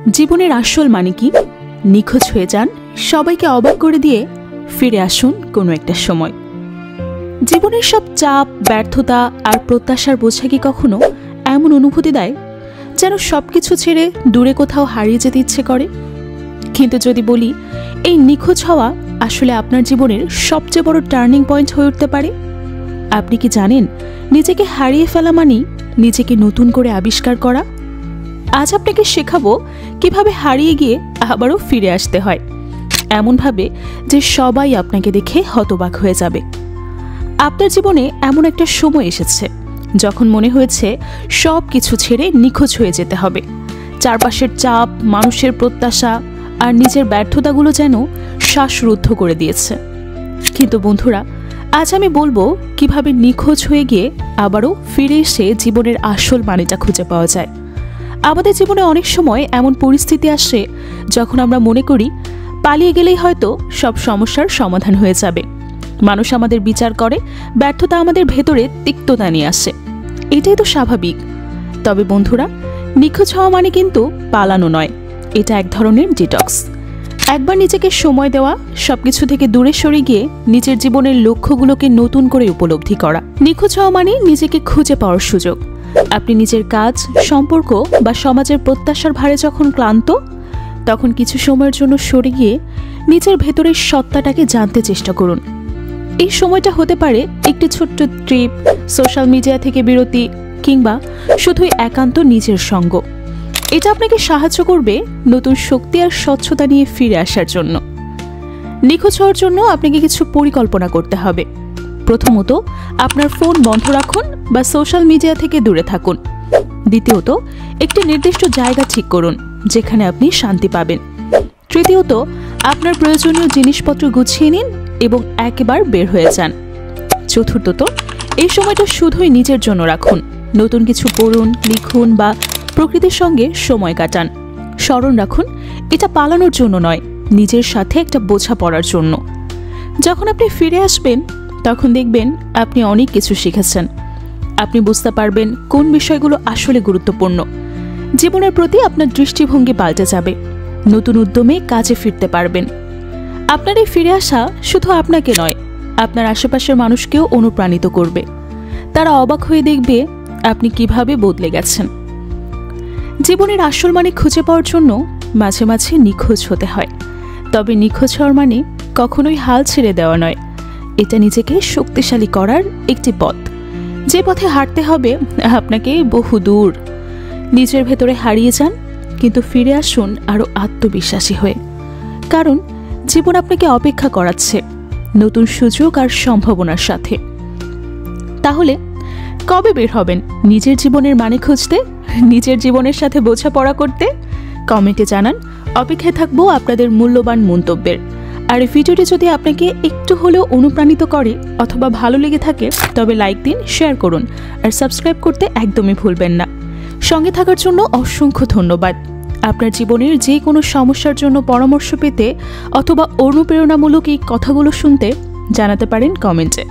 জীবনের আসল মানে কি? নিখোঁজ হয়ে যান, সবাইকে অবাক করে দিয়ে ফিরে আসুন কোনো একটা সময়। জীবনের সব চাপ, ব্যর্থতা আর প্রত্যাশার বোঝা কি কখনো এমন অনুভূতি দেয় যেন সবকিছু ছেড়ে দূরে কোথাও হারিয়ে যেতে ইচ্ছে করে? কিন্তু যদি বলি এই নিখোঁজ হওয়া আসলে আপনার জীবনের সবচেয়ে বড় টার্নিং পয়েন্ট হয়ে উঠতে পারে। আপনি কি জানেন নিজেকে হারিয়ে ফেলা মানেই নিজেকে নতুন করে আবিষ্কার করা? আজ আপনাকে শেখাবো কিভাবে হারিয়ে গিয়ে আবারও ফিরে আসতে হয়, এমনভাবে যে সবাই আপনাকে দেখে হতবাক হয়ে যাবে। আপনার জীবনে এমন একটা সময় এসেছে যখন মনে হয়েছে সব কিছু ছেড়ে নিখোঁজ হয়ে যেতে হবে। চারপাশের চাপ, মানুষের প্রত্যাশা আর নিজের ব্যর্থতাগুলো যেন শ্বাসরুদ্ধ করে দিয়েছে। কিন্তু বন্ধুরা, আজ আমি বলবো কিভাবে নিখোঁজ হয়ে গিয়ে আবারও ফিরে এসে জীবনের আসল মানেটা খুঁজে পাওয়া যায়। আমাদের জীবনে অনেক সময় এমন পরিস্থিতি আসে যখন আমরা মনে করি পালিয়ে গেলেই হয়তো সব সমস্যার সমাধান হয়ে যাবে। মানুষ আমাদের বিচার করে, ব্যর্থতা আমাদের ভেতরে তিক্ততা নিয়ে আসে। এটাই তো স্বাভাবিক। তবে বন্ধুরা, নিখোঁজ হওয়া মানে কিন্তু পালানো নয়, এটা এক ধরনের ডিটক্স। একবার নিজেকে সময় দেওয়া, সবকিছু থেকে দূরে সরে গিয়ে নিজের জীবনের লক্ষ্যগুলোকে নতুন করে উপলব্ধি করা। নিখোঁজ হওয়া মানে নিজেকে খুঁজে পাওয়ার সুযোগ। আপনি নিজের কাজ, সম্পর্ক বা সমাজের প্রত্যাশার ভারে যখন ক্লান্ত, তখন কিছু সময়ের জন্য সরে গিয়ে নিজের ভেতরের সত্তাটাকে জানতে চেষ্টা করুন। এই সময়টা হতে পারে একটি ছোট্ট ট্রিপ, সোশ্যাল মিডিয়া থেকে বিরতি, কিংবা শুধুই একান্ত নিজের সঙ্গ। এটা আপনাকে সাহায্য করবে নতুন শক্তি আর স্বচ্ছতা নিয়ে ফিরে আসার জন্য। নিখোঁজ হওয়ার জন্য আপনাকে কিছু পরিকল্পনা করতে হবে। প্রথমত, আপনার ফোন বন্ধ রাখুন বা সোশ্যাল মিডিয়া থেকে দূরে থাকুন। দ্বিতীয়ত, একটি নির্দিষ্ট জায়গা ঠিক করুন যেখানে আপনি শান্তি পাবেন। তৃতীয়ত, আপনার প্রয়োজনীয় জিনিসপত্র গুছিয়ে নিন এবং একেবারে বের হয়ে যান। চতুর্থত, এই সময়টা শুধুই নিজের জন্য রাখুন। নতুন কিছু পড়ুন, লিখুন বা প্রকৃতির সঙ্গে সময় কাটান। স্মরণ রাখুন, এটা পালানোর জন্য নয়, নিজের সাথে একটা বোঝাপড়ার জন্য। যখন আপনি ফিরে আসবেন তখন দেখবেন আপনি অনেক কিছু শিখেছেন। আপনি বুঝতে পারবেন কোন বিষয়গুলো আসলে গুরুত্বপূর্ণ। জীবনের প্রতি আপনার দৃষ্টিভঙ্গি পাল্টে যাবে। নতুন উদ্যমে কাজে ফিরতে পারবেন। আপনার এই ফিরে আসা শুধু আপনাকে নয়, আপনার আশেপাশের মানুষকেও অনুপ্রাণিত করবে। তারা অবাক হয়ে দেখবে আপনি কিভাবে বদলে গেছেন। জীবনের আসল মানে খুঁজে পাওয়ার জন্য মাঝে মাঝে নিখোঁজ হতে হয়। তবে নিখোঁজ হওয়ার মানে কখনোই হাল ছেড়ে দেওয়া নয়। এটা নিজেকে শক্তিশালী করার একটি পথ, যে পথে হাঁটতে হবে আপনাকে বহু দূর। নিজের ভেতরে হারিয়ে যান, কিন্তু ফিরে আসুন আরও আত্মবিশ্বাসী হয়ে। কারণ জীবন আপনাকে অপেক্ষা করাচ্ছে নতুন সুযোগ আর সম্ভাবনার সাথে। তাহলে কবে বের হবেন নিজের জীবনের মানে খুঁজতে, নিজের জীবনের সাথে বোঝাপড়া করতে? কমেন্টে জানান। অপেক্ষায় থাকবো আপনাদের মূল্যবান মন্তব্যের। আর এই ভিডিওটি যদি আপনাকে একটু হলেও অনুপ্রাণিত করে অথবা ভালো লেগে থাকে, তবে লাইক দিন, শেয়ার করুন আর সাবস্ক্রাইব করতে একদমই ভুলবেন না। সঙ্গে থাকার জন্য অসংখ্য ধন্যবাদ। আপনার জীবনের যে কোনো সমস্যার জন্য পরামর্শ পেতে অথবা অনুপ্রেরণামূলক এই কথাগুলো শুনতে জানাতে পারেন কমেন্টে।